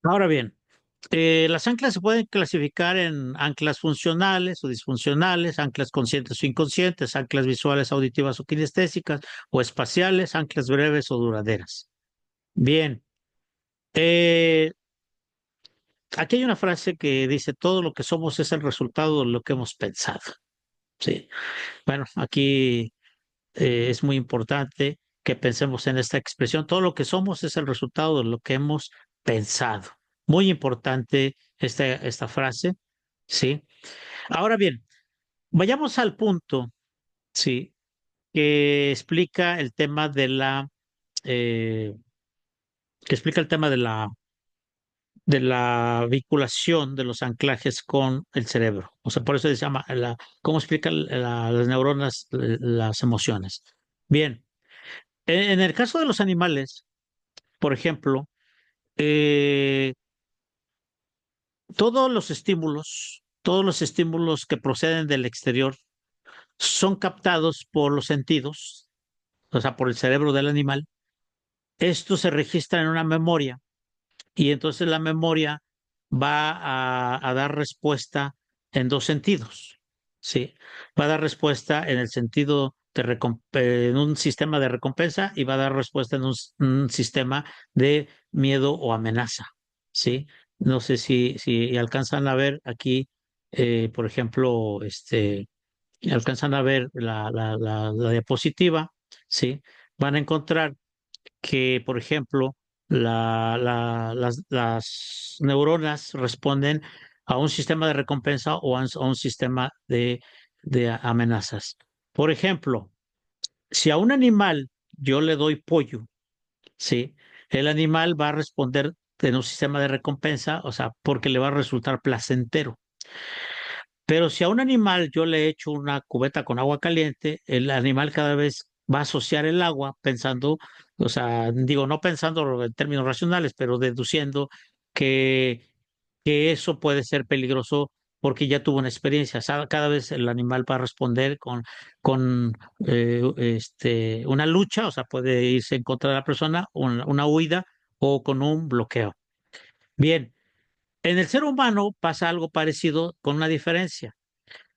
Ahora bien, las anclas se pueden clasificar en anclas funcionales o disfuncionales, anclas conscientes o inconscientes, anclas visuales, auditivas o kinestésicas, o espaciales, anclas breves o duraderas. Bien, eh, aquí hay una frase que dice, todo lo que somos es el resultado de lo que hemos pensado. Sí. Bueno, aquí es muy importante que pensemos en esta expresión. Todo lo que somos es el resultado de lo que hemos pensado. Muy importante esta frase, ¿sí? Ahora bien, vayamos al punto, ¿sí? Que explica el tema de eh, que explica el tema de la vinculación de los anclajes con el cerebro. O sea, por eso se llama cómo explica las neuronas las emociones. Bien, en el caso de los animales, por ejemplo, eh, todos los estímulos que proceden del exterior son captados por los sentidos, o sea, por el cerebro del animal. Esto se registra en una memoria y entonces la memoria va a dar respuesta en dos sentidos, ¿sí? Va a dar respuesta en el sentido en un sistema de recompensa y va a dar respuesta en un sistema de miedo o amenaza, ¿sí? No sé si alcanzan a ver aquí, por ejemplo, alcanzan a ver la diapositiva, ¿sí? Van a encontrar que, por ejemplo, las neuronas responden a un sistema de recompensa o a un sistema de amenazas. Por ejemplo, si a un animal yo le doy pollo, ¿sí? El animal va a responder en un sistema de recompensa, o sea, porque le va a resultar placentero. Pero si a un animal yo le echo una cubeta con agua caliente, el animal cada vez va a asociar el agua pensando, o sea, digo, no pensando en términos racionales, pero deduciendo que, que eso puede ser peligroso porque ya tuvo una experiencia. O sea, cada vez el animal va a responder con una lucha, o sea, puede irse en contra de la persona, una huida o con un bloqueo. Bien, en el ser humano pasa algo parecido con una diferencia.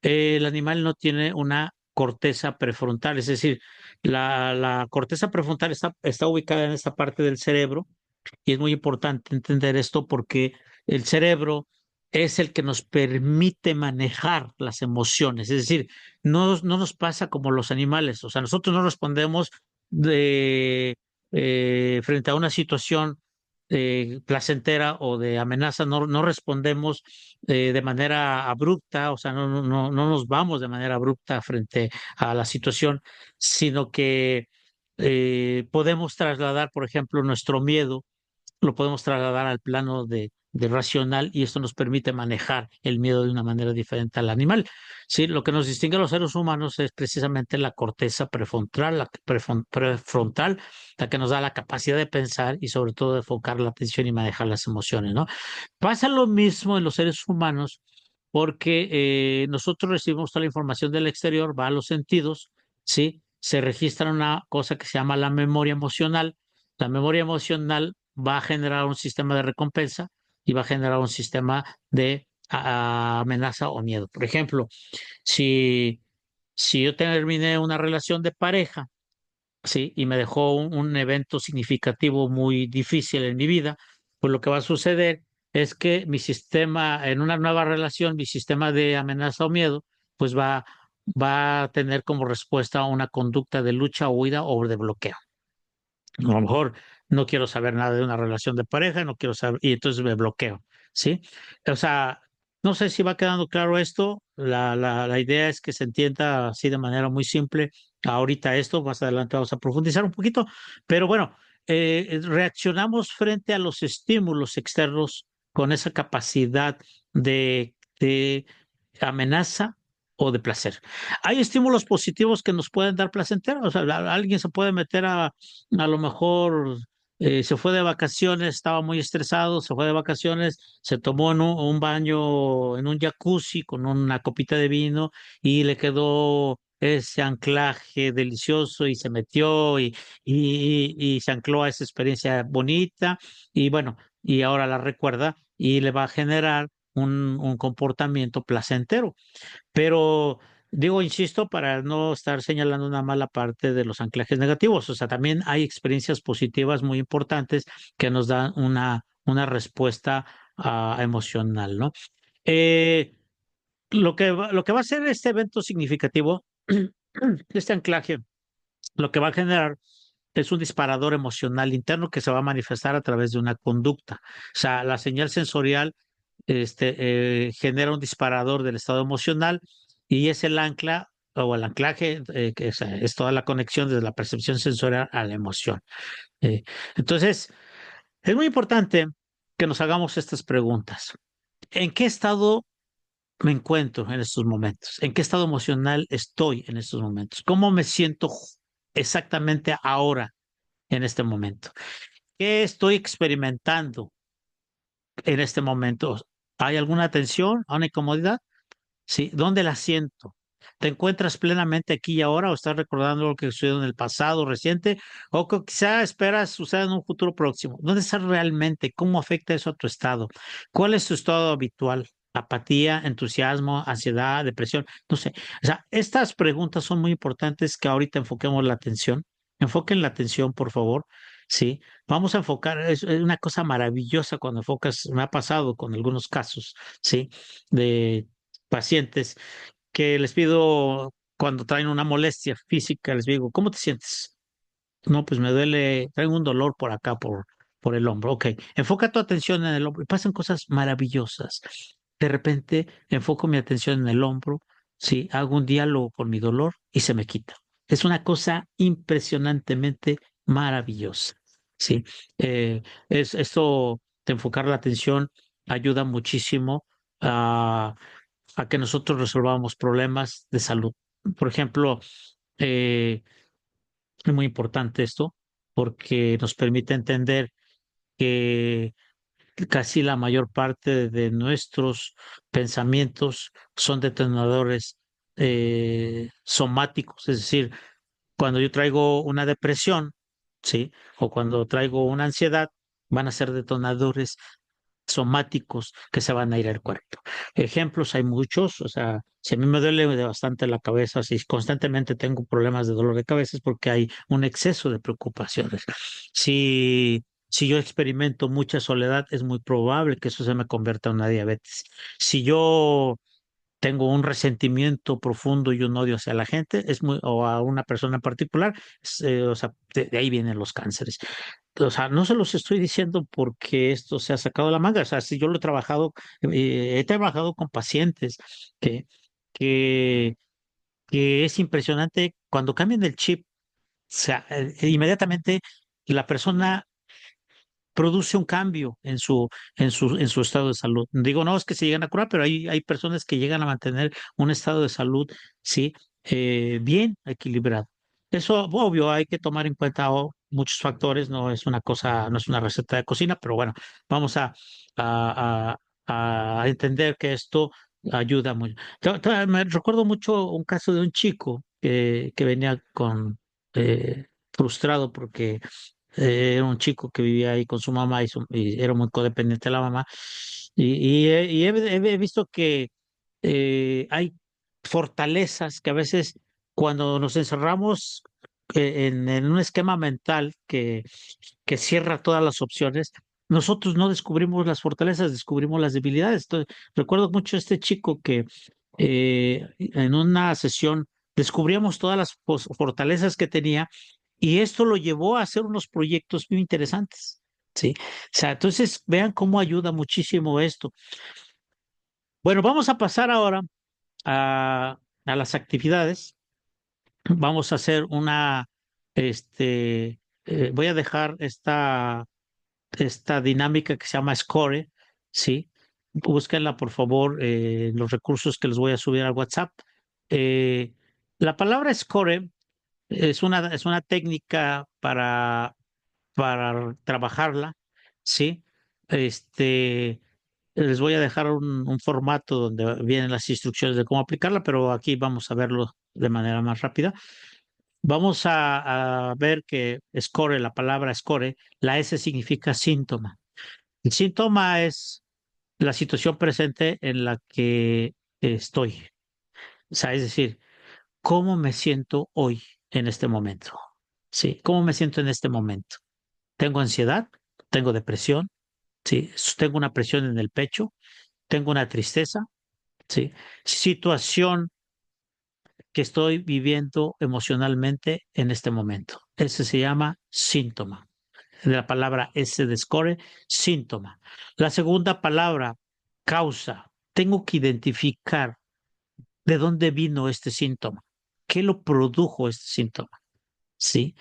El animal no tiene una corteza prefrontal, es decir, la corteza prefrontal está ubicada en esta parte del cerebro y es muy importante entender esto porque el cerebro es el que nos permite manejar las emociones, es decir, no nos pasa como los animales, o sea, nosotros no respondemos frente a una situación placentera o de amenaza, no respondemos de manera abrupta, o sea, no nos vamos de manera abrupta frente a la situación, sino que podemos trasladar, por ejemplo, nuestro miedo, lo podemos trasladar al plano de racional y esto nos permite manejar el miedo de una manera diferente al animal. Sí, lo que nos distingue a los seres humanos es precisamente la corteza prefrontal, prefrontal, la que nos da la capacidad de pensar y sobre todo de enfocar la atención y manejar las emociones, ¿no? Pasa lo mismo en los seres humanos porque nosotros recibimos toda la información del exterior, va a los sentidos, ¿sí? Se registra una cosa que se llama la memoria emocional. La memoria emocional va a generar un sistema de recompensa y va a generar un sistema de amenaza o miedo. Por ejemplo, si, si yo terminé una relación de pareja, ¿sí? Y me dejó un evento significativo muy difícil en mi vida, pues lo que va a suceder es que mi sistema, en una nueva relación, mi sistema de amenaza o miedo, pues va a tener como respuesta una conducta de lucha, huida o de bloqueo. A lo mejor no quiero saber nada de una relación de pareja, no quiero saber, y entonces me bloqueo, ¿sí? O sea, no sé si va quedando claro esto. La idea es que se entienda así de manera muy simple. Ahorita esto, más adelante vamos a profundizar un poquito, pero bueno, reaccionamos frente a los estímulos externos con esa capacidad de amenaza o de placer. Hay estímulos positivos que nos pueden dar placentero. O sea, alguien se puede meter a lo mejor se fue de vacaciones, estaba muy estresado, se fue de vacaciones, se tomó en un baño, en un jacuzzi con una copita de vino y le quedó ese anclaje delicioso y se metió y se ancló a esa experiencia bonita y bueno. y ahora la recuerda y le va a generar un comportamiento placentero. Pero digo, insisto, para no estar señalando una mala parte de los anclajes negativos, o sea, también hay experiencias positivas muy importantes que nos dan una respuesta emocional, ¿no? Eh, lo que va a ser este evento significativo, este anclaje, lo que va a generar es un disparador emocional interno que se va a manifestar a través de una conducta. O sea, la señal sensorial genera un disparador del estado emocional y es el ancla o el anclaje, que es toda la conexión desde la percepción sensorial a la emoción. Eh, entonces, es muy importante que nos hagamos estas preguntas. ¿En qué estado me encuentro en estos momentos? ¿En qué estado emocional estoy en estos momentos? ¿Cómo me siento exactamente ahora en este momento? ¿Qué estoy experimentando en este momento? ¿Hay alguna tensión, una incomodidad? Sí, ¿dónde la siento? ¿Te encuentras plenamente aquí y ahora o estás recordando lo que sucedió en el pasado reciente o que quizá esperas suceda en un futuro próximo? ¿Dónde estás realmente? ¿Cómo afecta eso a tu estado? ¿Cuál es tu estado habitual? Apatía, entusiasmo, ansiedad, depresión, no sé. O sea, estas preguntas son muy importantes que ahorita enfoquemos la atención. Enfoquen la atención, por favor. Sí, vamos a enfocar, es una cosa maravillosa cuando enfocas, me ha pasado con algunos casos, sí, de pacientes que les pido cuando traen una molestia física, les digo, ¿cómo te sientes? No, pues me duele, traigo un dolor por acá, por el hombro. Ok, enfoca tu atención en el hombro y pasan cosas maravillosas. De repente enfoco mi atención en el hombro, sí, hago un diálogo con mi dolor y se me quita. Es una cosa impresionantemente maravillosa. Sí, esto de enfocar la atención ayuda muchísimo a que nosotros resolvamos problemas de salud. Por ejemplo, eh, es muy importante esto porque nos permite entender que casi la mayor parte de nuestros pensamientos son detonadores somáticos, es decir, cuando yo traigo una depresión, ¿sí? O cuando traigo una ansiedad, van a ser detonadores somáticos que se van a ir al cuerpo. Ejemplos hay muchos, o sea, si a mí me duele bastante la cabeza, si constantemente tengo problemas de dolor de cabeza es porque hay un exceso de preocupaciones. Si yo experimento mucha soledad, es muy probable que eso se me convierta en una diabetes. Si yo tengo un resentimiento profundo y un odio hacia la gente, o a una persona en particular, o sea, de ahí vienen los cánceres. O sea, no se los estoy diciendo porque esto se ha sacado de la manga. O sea, si yo lo he trabajado con pacientes que, que, que es impresionante cuando cambian el chip, o sea, inmediatamente la persona produce un cambio en su estado de salud. Digo, no es que se lleguen a curar, pero hay personas que llegan a mantener un estado de salud, sí, bien equilibrado. Eso, obvio, hay que tomar en cuenta muchos factores, no es una cosa, no es una receta de cocina, pero bueno, vamos a, a entender que esto ayuda mucho. Me recuerdo mucho un caso de un chico que venía frustrado porque era un chico que vivía ahí con su mamá y era muy codependiente de la mamá. He visto que hay fortalezas que a veces cuando nos encerramos en un esquema mental que cierra todas las opciones, nosotros no descubrimos las fortalezas, descubrimos las debilidades. Entonces, recuerdo mucho a este chico que en una sesión descubríamos todas las fortalezas que tenía y esto lo llevó a hacer unos proyectos muy interesantes. ¿Sí? O sea, entonces vean cómo ayuda muchísimo esto. Bueno, vamos a pasar ahora a las actividades. Vamos a hacer voy a dejar esta dinámica que se llama Score, ¿sí? Búsquenla, por favor, los recursos que les voy a subir al WhatsApp. Eh, la palabra Score es una técnica para trabajarla, ¿sí? Este, les voy a dejar un formato donde vienen las instrucciones de cómo aplicarla, pero aquí vamos a verlo de manera más rápida. Vamos a ver que score, la palabra score, la S significa síntoma. El síntoma es la situación presente en la que estoy. O sea, es decir, ¿cómo me siento hoy en este momento? Sí, ¿cómo me siento en este momento? ¿Tengo ansiedad? ¿Tengo depresión? Sí, tengo una presión en el pecho, tengo una tristeza, sí, situación que estoy viviendo emocionalmente en este momento. Ese se llama síntoma. De la palabra S de score, síntoma. La segunda palabra, causa. Tengo que identificar de dónde vino este síntoma, qué lo produjo este síntoma. Sí.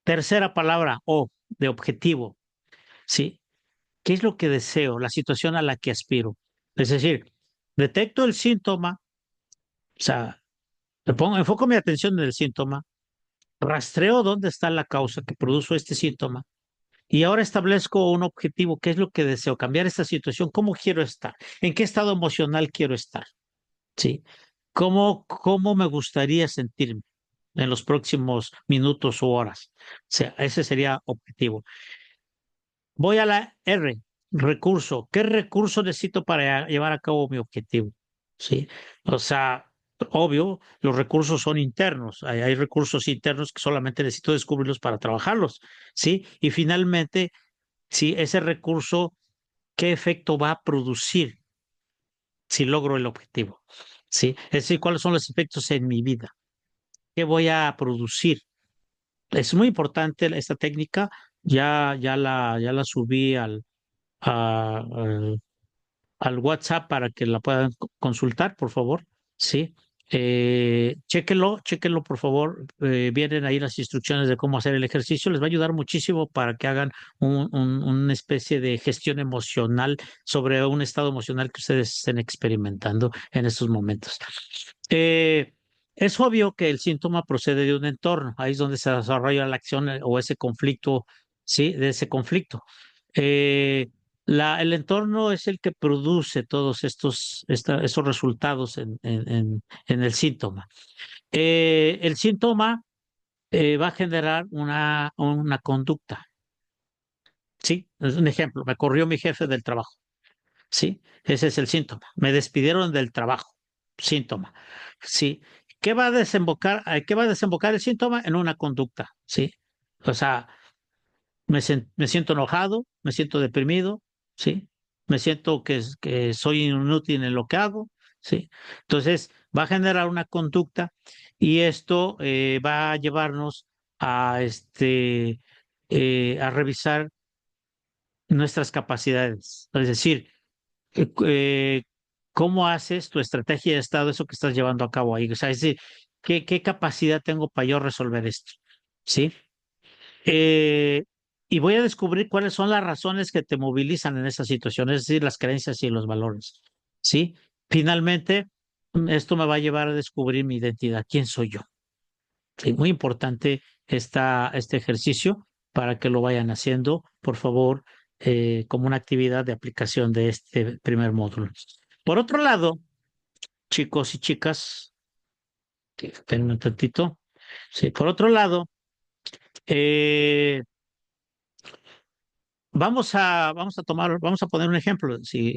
Tercera palabra, O, de objetivo. Sí. ¿Qué es lo que deseo? La situación a la que aspiro. Es decir, detecto el síntoma, o sea, enfoco mi atención en el síntoma, rastreo dónde está la causa que produjo este síntoma y ahora establezco un objetivo, qué es lo que deseo, cambiar esta situación, cómo quiero estar, en qué estado emocional quiero estar, ¿sí? ¿Cómo me gustaría sentirme en los próximos minutos o horas? O sea, ese sería objetivo. Voy a la R, recurso. ¿Qué recurso necesito para llevar a cabo mi objetivo? ¿Sí? O sea, obvio, los recursos son internos. Hay recursos internos que solamente necesito descubrirlos para trabajarlos. ¿Sí? Y finalmente, si ese recurso, ¿qué efecto va a producir si logro el objetivo? ¿Sí? Es decir, ¿cuáles son los efectos en mi vida? ¿Qué voy a producir? Es muy importante esta técnica. Ya la subí al WhatsApp para que la puedan consultar, por favor. Sí. Chéquenlo, por favor. Vienen ahí las instrucciones de cómo hacer el ejercicio. Les va a ayudar muchísimo para que hagan una especie de gestión emocional sobre un estado emocional que ustedes estén experimentando en estos momentos. Eh, es obvio que el síntoma procede de un entorno. Ahí es donde se desarrolla la acción o ese conflicto, sí, de ese conflicto. Eh, el entorno es el que produce todos esos resultados en el síntoma. El síntoma va a generar una conducta. Sí, es un ejemplo. Me corrió mi jefe del trabajo. Sí, ese es el síntoma. Me despidieron del trabajo. Síntoma. Sí. ¿Qué va a desembocar el síntoma? En una conducta. Sí. O sea, me siento enojado, me siento deprimido, ¿sí? Me siento que soy inútil en lo que hago, ¿sí? Entonces, va a generar una conducta y esto va a llevarnos a, a revisar nuestras capacidades. Es decir, eh, eh, ¿cómo haces tu estrategia de estado, eso que estás llevando a cabo ahí? O sea, es decir, ¿qué capacidad tengo para yo resolver esto? ¿Sí? Eh, y voy a descubrir cuáles son las razones que te movilizan en esa situación, es decir, las creencias y los valores. ¿Sí? Finalmente, esto me va a llevar a descubrir mi identidad, quién soy yo. Sí, muy importante este ejercicio para que lo vayan haciendo, por favor, como una actividad de aplicación de este primer módulo. Por otro lado, chicos y chicas, espérenme un tantito. Sí, por otro lado, eh, vamos a poner un ejemplo. Si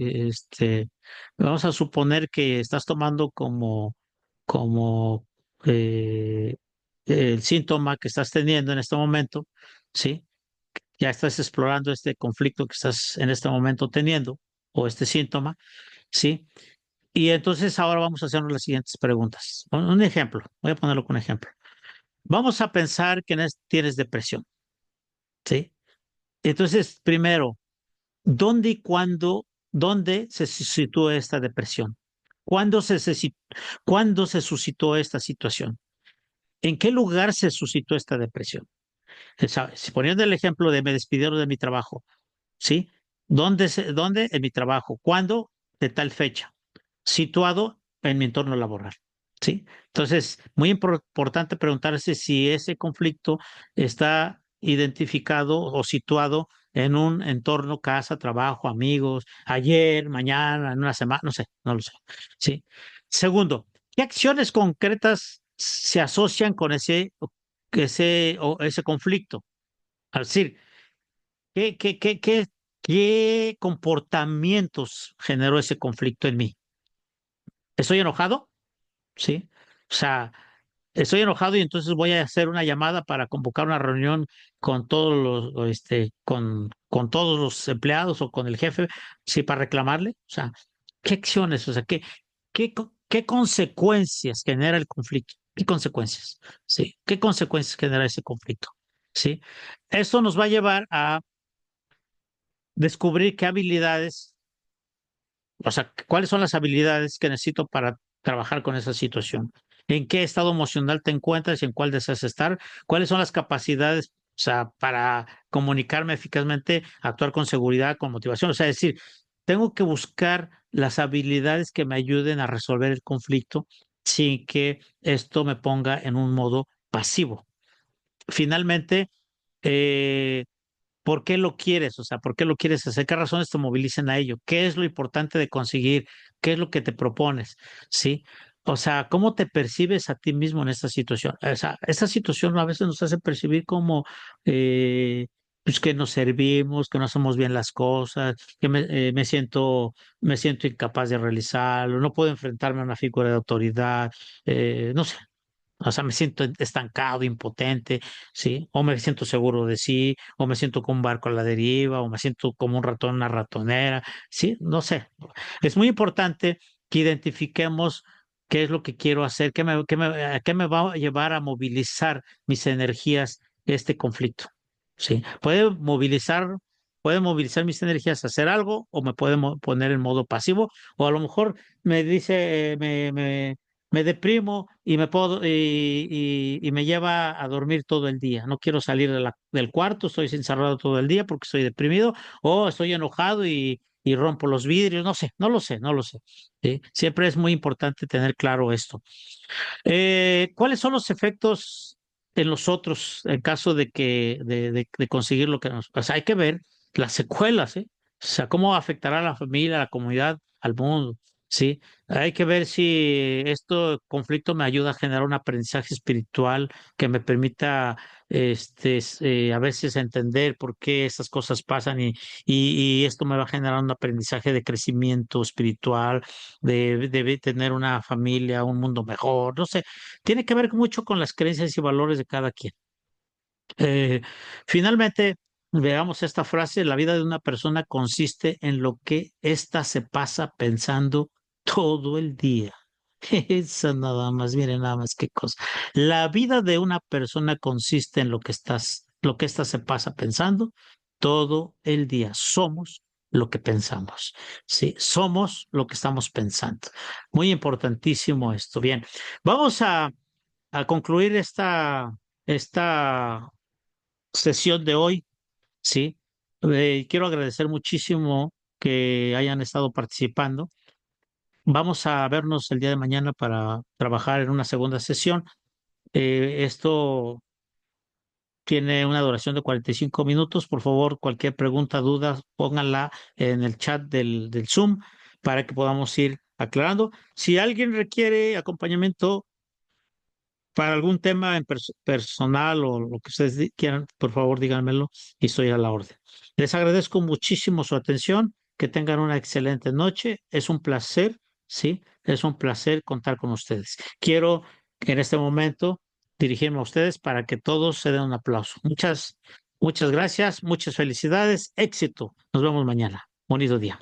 vamos a suponer que estás tomando como el síntoma que estás teniendo en este momento, ¿sí? Ya estás explorando este conflicto que estás en este momento teniendo, o este síntoma, ¿sí? Y entonces ahora vamos a hacernos las siguientes preguntas. Un ejemplo, voy a ponerlo con ejemplo. Vamos a pensar que tienes depresión, ¿sí? Entonces, primero, ¿dónde y cuándo, dónde se suscitó esta depresión? ¿Cuándo cuándo se suscitó esta situación? ¿En qué lugar se suscitó esta depresión? Si poniendo el ejemplo de me despidieron de mi trabajo, ¿sí? ¿Dónde? En mi trabajo. ¿Cuándo? De tal fecha. Situado en mi entorno laboral, ¿sí? Entonces, muy importante preguntarse si ese conflicto está identificado o situado en un entorno, casa, trabajo, amigos, ayer, mañana, en una semana, no sé, no lo sé, ¿sí? Segundo, ¿qué acciones concretas se asocian con ese conflicto? Es decir, ¿Qué comportamientos generó ese conflicto en mí? ¿Estoy enojado? Sí. O sea, estoy enojado y entonces voy a hacer una llamada para convocar una reunión con todos con todos los empleados o con el jefe, sí, para reclamarle. O sea, ¿qué acciones? O sea, ¿qué consecuencias genera el conflicto? ¿Qué consecuencias? Sí, ¿qué consecuencias genera ese conflicto? Sí. Esto nos va a llevar a descubrir qué habilidades, o sea, cuáles son las habilidades que necesito para trabajar con esa situación. ¿En qué estado emocional te encuentras y en cuál deseas estar? ¿Cuáles son las capacidades, o sea, para comunicarme eficazmente, actuar con seguridad, con motivación? O sea, es decir, tengo que buscar las habilidades que me ayuden a resolver el conflicto sin que esto me ponga en un modo pasivo. Finalmente, eh, ¿por qué lo quieres? O sea, ¿por qué lo quieres hacer? ¿Qué razones te movilizan a ello? ¿Qué es lo importante de conseguir? ¿Qué es lo que te propones? ¿Sí? O sea, ¿cómo te percibes a ti mismo en esta situación? O sea, esta situación a veces nos hace percibir como eh, pues que nos servimos, que no hacemos bien las cosas, que me siento incapaz de realizarlo, no puedo enfrentarme a una figura de autoridad, no sé, o sea, me siento estancado, impotente, ¿sí? O me siento seguro de sí, o me siento como un barco a la deriva, o me siento como un ratón, una ratonera, ¿sí? No sé. Es muy importante que identifiquemos qué es lo que quiero hacer, a qué me va a llevar a movilizar mis energías este conflicto, ¿sí? Puede movilizar mis energías a hacer algo, o me puede poner en modo pasivo, o a lo mejor me dice, me deprimo y y me lleva a dormir todo el día. No quiero salir del cuarto, estoy encerrado todo el día porque estoy deprimido, o estoy enojado y rompo los vidrios, no sé, no lo sé, no lo sé. ¿Sí? Siempre es muy importante tener claro esto. ¿Cuáles son los efectos en los otros en caso de de conseguir lo que nos pasa? Hay que ver las secuelas, ¿eh? O sea, cómo afectará a la familia, a la comunidad, al mundo, ¿sí? Hay que ver si este conflicto me ayuda a generar un aprendizaje espiritual que me permita, a veces entender por qué estas cosas pasan y esto me va a generar un aprendizaje de crecimiento espiritual, de tener una familia, un mundo mejor, no sé, tiene que ver mucho con las creencias y valores de cada quien. Eh, Finalmente, veamos esta frase: la vida de una persona consiste en lo que ésta se pasa pensando todo el día. Eso nada más, miren nada más qué cosa. La vida de una persona consiste en lo que ésta se pasa pensando todo el día. Somos lo que pensamos. Sí, somos lo que estamos pensando. Muy importantísimo esto. Bien, vamos a concluir esta sesión de hoy, ¿sí? Quiero agradecer muchísimo que hayan estado participando. Vamos a vernos el día de mañana para trabajar en una segunda sesión. Esto tiene una duración de 45 minutos. Por favor, cualquier pregunta, duda, pónganla en el chat del Zoom para que podamos ir aclarando. Si alguien requiere acompañamiento para algún tema personal o lo que ustedes quieran, por favor díganmelo y estoy a la orden. Les agradezco muchísimo su atención, que tengan una excelente noche. Es un placer, sí, es un placer contar con ustedes. Quiero en este momento dirigirme a ustedes para que todos se den un aplauso. Muchas gracias, muchas felicidades, éxito. Nos vemos mañana. Bonito día.